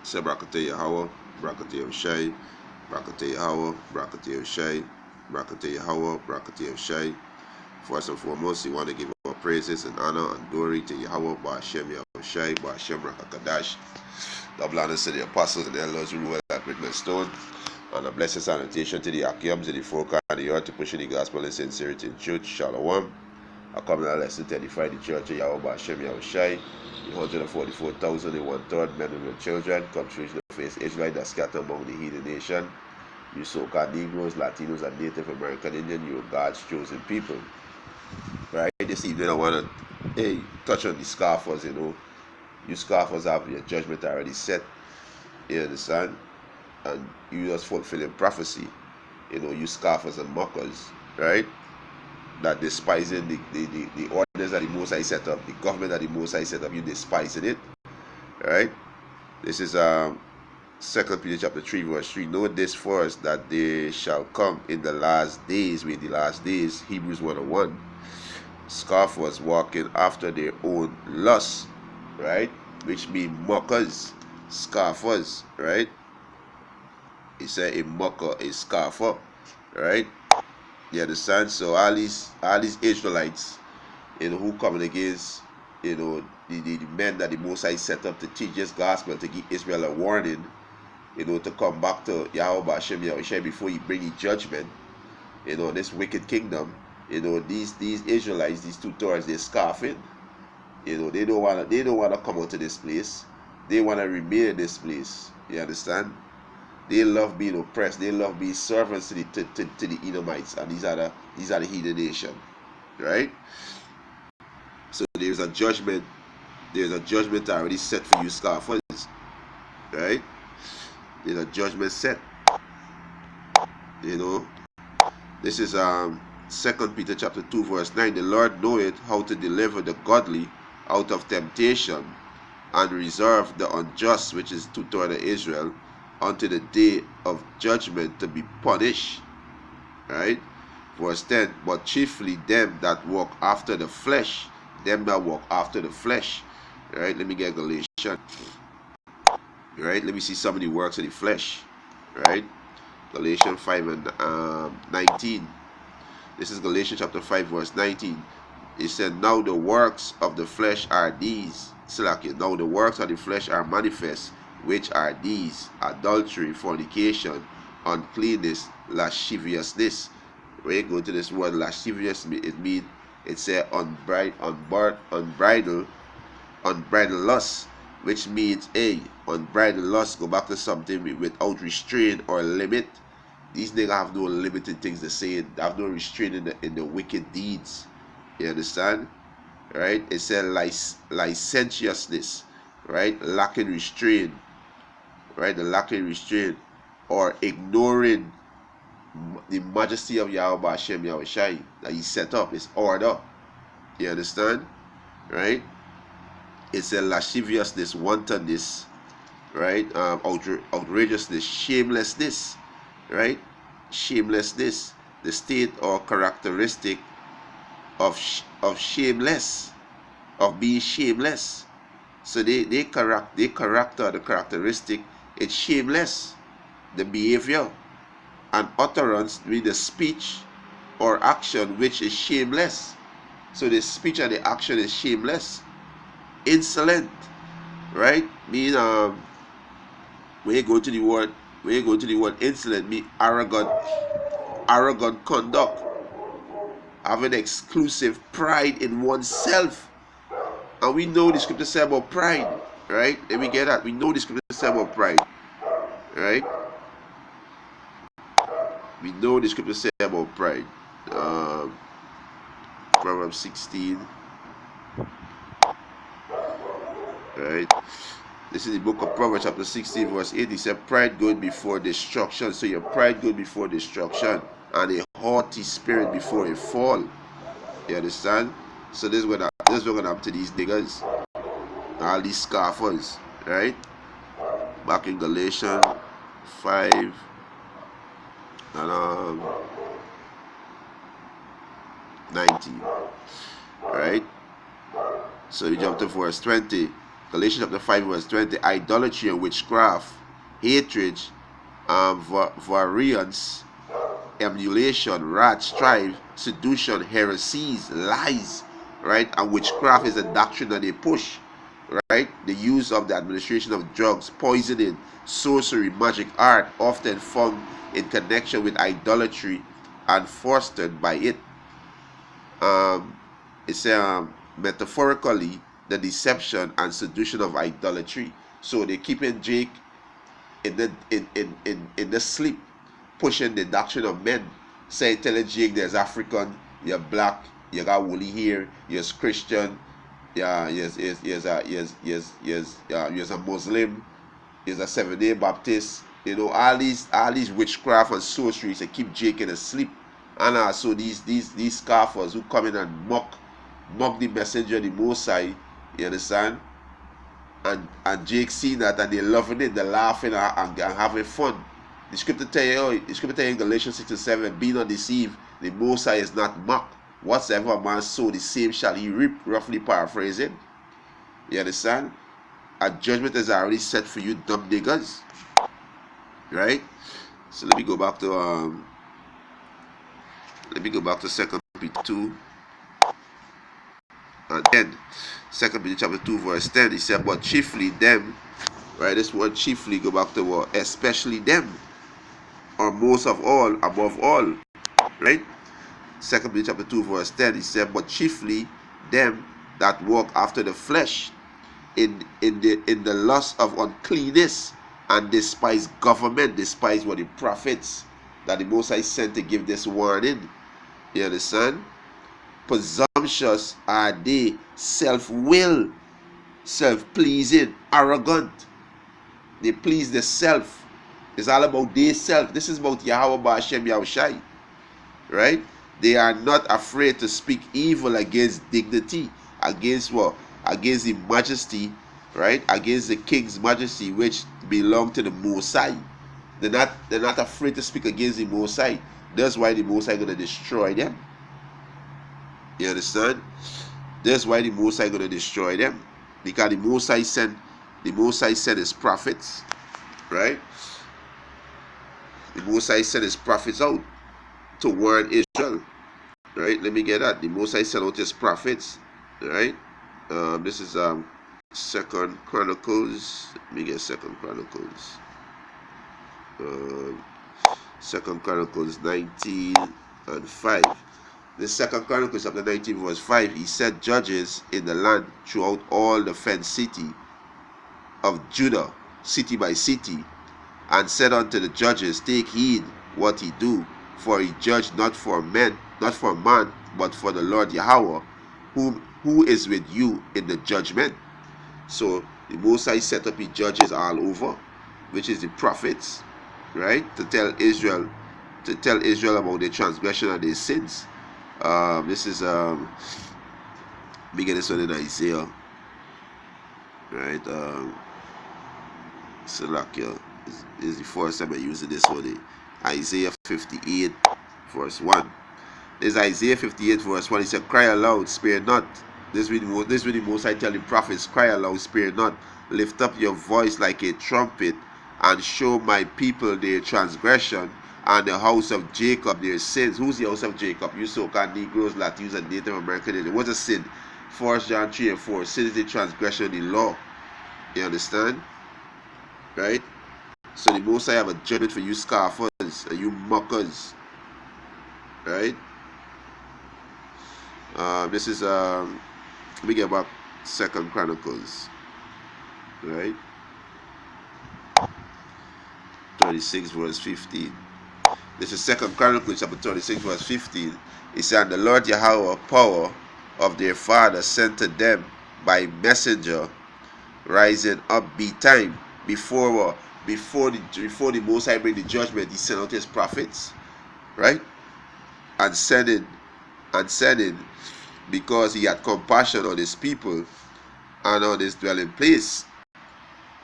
Say Brakate Yahweh, Brakate Shai, Brakate Yahweh, Brakate Shai, Brakate Yahweh, Brakate Shai. First and foremost, we want to give our praises and honor and glory to Yahweh, Ba'ashem Yahushai, Ba'ashem Rakakadash. Double honors to the apostles and the elders who rule at written stone. And a blessed salutation to the Akiams and the folk and the earth to pushing the gospel in sincerity in truth. Shalom. I come in a lesson to edify the church of Yahweh Ba'ashem Yahushai. The 144,000 and one-third men and women children, countries the face Israelite that scatter among the heathen nation. You so-called Negroes, Latinos, and Native American Indian, you are God's chosen people. Right? This evening I want to touch on the scoffers, You scoffers have your judgment already set, you understand? And you just fulfilling prophecy. You scoffers and mockers, right? That despising the orders that the Most High set up, the government that the Most High set up, you despising it, right? This is 2 Peter chapter 3 verse 3. Know this first, that they shall come in the last days, with the last days, Hebrews 1:1. Scoffers walking after their own lusts, right? Which mean mockers, scoffers, right? He said a mocker, a scoffer, right? You understand? So all these Israelites, who coming against, the men that the Most High set up to teach this gospel, to give Israel a warning, to come back to Yahweh Ba'ashem Yahushai before he bring his judgment, this wicked kingdom. These Israelites, these two Torahs, they're scoffing. They don't wanna come out to this place. They wanna remain in this place. You understand? They love being oppressed. They love being servants to the Edomites, and these are the heathen nation, right? So there's a judgment. There's a judgment already set for you scoffers, right? There's a judgment set. This is 2 Peter chapter 2 verse 9. The Lord knoweth how to deliver the godly out of temptation, and reserve the unjust, which is two-thirds of Israel, unto the day of judgment to be punished. Right? Verse 10. But chiefly them that walk after the flesh. Them that walk after the flesh. Right? Let me get Galatians. Right? Let me see some of the works of the flesh. Right? Galatians 5 and 19. This is Galatians chapter 5 verse 19. It said, now the works of the flesh are these. Now the works of the flesh are manifest, which are these: adultery, fornication, uncleanness, lasciviousness. When you go to this word lascivious, it says unbridled lust, which means unbridled lust. Go back to something without restraint or limit. These niggas have no limited things to say. They have no restraint in the wicked deeds. You understand? Right? It said licentiousness, right? Lacking restraint, right? The lacking restraint, or ignoring the majesty of Yahweh Ba'ashem Yahushai that he set up, his order. You understand? Right? It's a lasciviousness, wantonness, right? Outrageousness, shamelessness, right? Shamelessness, the state or characteristic of shameless, of being shameless. So the characteristic, it's shameless. The behavior and utterance with the speech or action which is shameless. So the speech and the action is shameless. Insolent, right? Mean when you go to the word insolent, mean arrogant conduct, having exclusive pride in oneself. And we know the scripture says about pride, right? Let me get that. We know the scripture says about pride, right? We know the scripture says about pride. Proverbs 16, right? This is the book of Proverbs chapter 16 verse 8. He said, pride goes before destruction. So your pride goes before destruction, and a haughty spirit before a fall. You understand? So this is what happened to these niggas, all these scoffers, right? Back in Galatians 5 and 19, right? So we jump to verse 20. Galatians chapter 5 verse 20, idolatry and witchcraft, hatred, variance, emulation, wrath, strife, seduction, heresies, lies, right? And witchcraft is a doctrine that they push, right? The use of the administration of drugs, poisoning, sorcery, magic art, often found in connection with idolatry and fostered by it. It's metaphorically the deception and seduction of idolatry. So they keeping Jake in the sleep, pushing the doctrine of men. Say, telling Jake there's African, you're black, you got woolly hair, you're Christian, yeah, you're a Muslim, you're a Seventh-day Baptist. You know, all these witchcraft and sorceries that keep Jake in the sleep. And so these scoffers who come in and mock the messenger, the Mosai, you understand? And Jake seeing that and they're loving it, they're laughing and having fun. The scripture tell you in Galatians 6:7, be not deceived, the Mosai is not mocked. Whatsoever a man sow, the same shall he reap, roughly paraphrasing. You understand? A judgment is already set for you dumb niggas. Right? So let me go back to 2 Peter 2 and 10. 2 Peter chapter 2 verse 10, he said, but chiefly them, right? This word chiefly go back to what? Especially them, or most of all, above all, right? 2 Peter chapter 2 verse 10, he said, but chiefly them that walk after the flesh, in the lust of uncleanness, and despise government, despise what the prophets that the Most High sent to give this warning. You understand? Presumptuous are they, self-will, self-pleasing, arrogant. They please the self. It's all about their self. This is about Yahweh Ba'ashem Yahushai. Right? They are not afraid to speak evil against dignity, against what? Against the majesty, right? Against the king's majesty, which belong to the Mosai. They're not afraid to speak against the Mosai. That's why the Mosai gonna destroy them. You understand? That's why the Mosai gonna destroy them. Because the Mosai sent his prophets, right? The Mosai sent his prophets out to warn Israel. Right? Let me get that. The Mosai sent out his prophets. Right? This is Second Chronicles. Let me get Second Chronicles. Second Chronicles 19 and 5. This Second Chronicles chapter 19 verse 5. He set judges in the land throughout all the fenced city of Judah, city by city, and said unto the judges, take heed what he do, for he judged not for man, but for the Lord Yahweh, who is with you in the judgment. So the Mosai set up his judges all over, which is the prophets, right? To tell Israel about their transgression and their sins. This is let me get this one in Isaiah, right? Salakia is the first time I'm using this one. Isaiah 58 verse 1. There's Isaiah 58 verse 1. He said, cry aloud, spare not. This is the Most I tell the prophets, cry aloud, spare not. Lift up your voice like a trumpet, and show my people their transgression, and the house of Jacob their sins. Who's the house of Jacob? You so-called Negroes, Latinos, and Native Americans. What's a sin? 1 John 3 and 4. Sin is the transgression of the law. You understand? Right? So the Most I have a judgment for you scoffers and you mockers. Right? This is let me get back Second Chronicles, right? 36 verse 15. This is Second Chronicles chapter 36 verse 15. It said, and the Lord Yahweh power of their father sent to them by messenger, rising up betime before the Most High bring the judgment. He sent out his prophets, right? And sending because he had compassion on his people and on his dwelling place.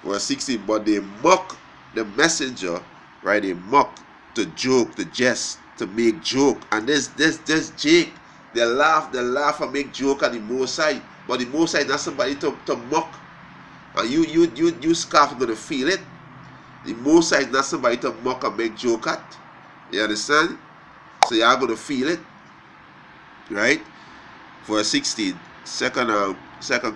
Verse 16, but they mock the messenger, right? They mock, to joke, to jest, to make joke. And this Jake, they laugh and make joke at the Most High. But the Most High is not somebody to mock. And you scoff gonna feel it. The Most High is not somebody to mock and make joke at. You understand? So you are gonna feel it, right? Verse 16, Second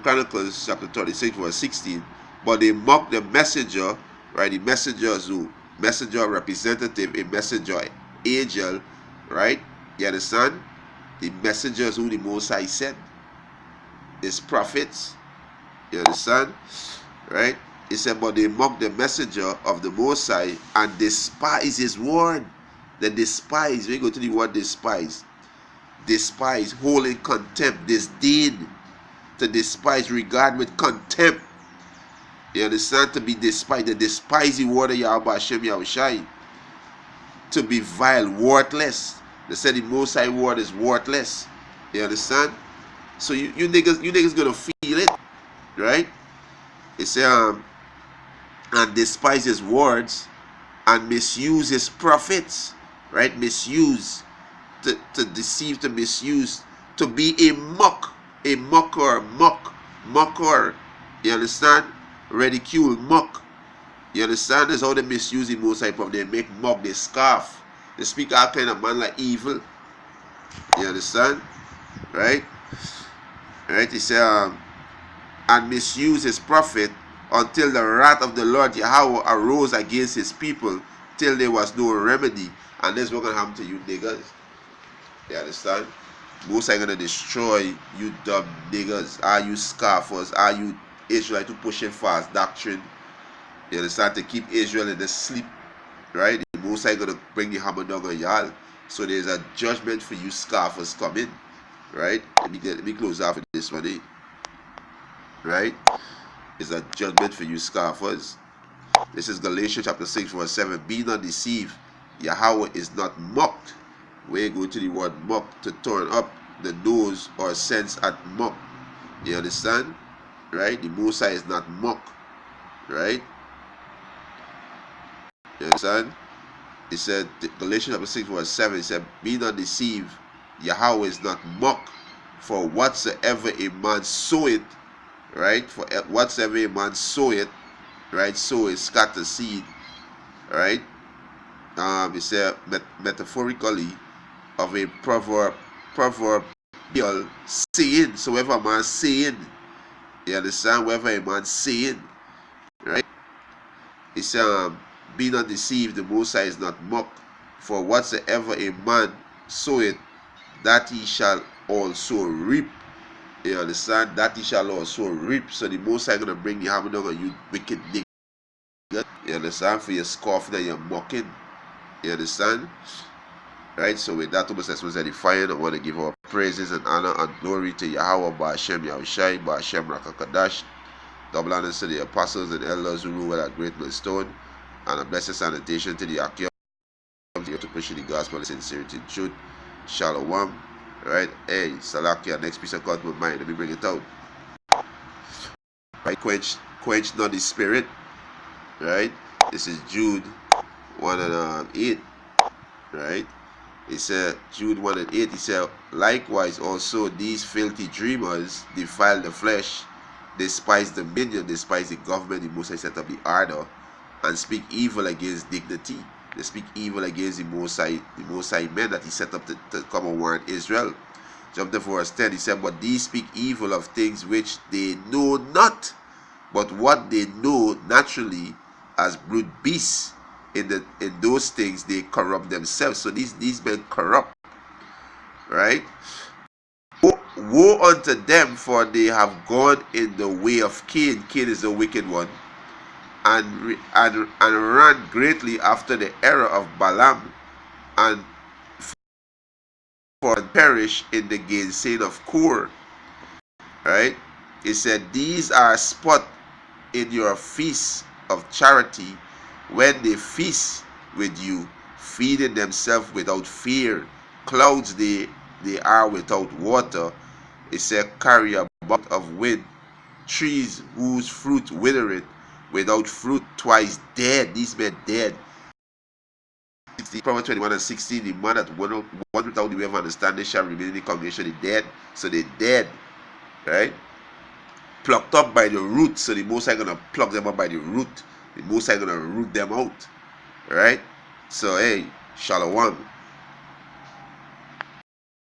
Chronicles chapter 36, verse 16. But they mock the messenger, right? The messenger is who? Messenger representative, a messenger angel, right? You understand? The messengers who the Most High sent, his prophets. You understand? Right? He said, but they mock the messenger of the Most High and despise his word. The despise, when you go to the word despise, hold in contempt, disdain, to despise, regard with contempt. You understand? To be despised, to despise the word of Yahweh Hashem Yahushai, to be vile, worthless. They said the Most High word is worthless. You understand? So you niggas gonna feel it, right? It said, and despise his words and misuse his prophets, right? Misuse, to deceive, to misuse, to be a mocker, mocker. You understand? Ridicule, mock. You understand? That's how they misuse the Most High Prophet. They make mock, they scoff, they speak all kind of man like evil. You understand? Right? Right? He said, and misuse his prophet until the wrath of the Lord Yahweh arose against his people, till there was no remedy. And this is what gonna happen to you niggas. You understand? Most are gonna destroy you dumb niggas. Are you scoffers? Are you Israelites who pushing fast doctrine? You understand? To keep Israel in the sleep, right? The Most are gonna bring the hammer down on y'all. So there's a judgment for you scoffers coming, right? Let me close off with this one, eh? Right? It's a judgment for you scoffers. This is Galatians chapter 6, verse 7. Be not deceived. Yahweh is not mocked. We go to the word mock, to turn up the nose or sense at mock. You understand? Right? The Most High is not mocked. Right? You understand? It said, Galatians chapter 6, verse 7, it said, be not deceived. Yahweh is not mocked. For whatsoever a man soweth, right? For whatsoever a man soweth, right? Sow is scatter seed, right? It said metaphorically of a proverb saying. So whatever a man saying, you understand? Whatever a man saying, right? It said, be not deceived, the Most High is not mocked. For whatsoever a man soweth, that he shall also reap. You understand? That he shall also reap. So the Most High gonna bring the hammer down on you wicked niggas. You understand? For your scoffing and your mocking. You understand? Right? So with that, Thomas was edifying. I want to give our praises and honor and glory to Yahweh Ba'ashem Yahushai, Ba'ashem Rakakadash. Double honors to the apostles and elders who rule with a great millstone. And a blessed sanitation to the Akim to push the gospel in sincerity and truth. Shalom. Right? Hey, Salakia, next piece of God with mine. Let me bring it out. Right? Quench not the spirit. Right? This is Jude 1 and 8. Right? It said, Jude 1 and 8, he said, likewise also these filthy dreamers defile the flesh, despise dominion, despise the government, the Most High set up the order, and speak evil against dignity. They speak evil against the Most High men that he set up to come and warn Israel. Jump to verse 10, he said, but these speak evil of things which they know not, but what they know naturally as brute beasts. In those things they corrupt themselves. So these men corrupt, right? Woe unto them, for they have gone in the way of Cain. Cain is the wicked one, and ran greatly after the error of Balaam, and for perish in the gainsaying of Kor. Right? It said, these are spot in your feasts of charity, when they feast with you, feeding themselves without fear. Clouds they are without water. It said, carry about of wind. Trees whose fruit withereth, without fruit twice dead. These men dead. Proverbs 21 and 16, the man that went without the way of understanding shall remain in the congregation. They dead. So they dead. Right? plucked up by the root. So the Most High gonna pluck them up by the root. The Most High gonna root them out. Right? So hey, Shalom.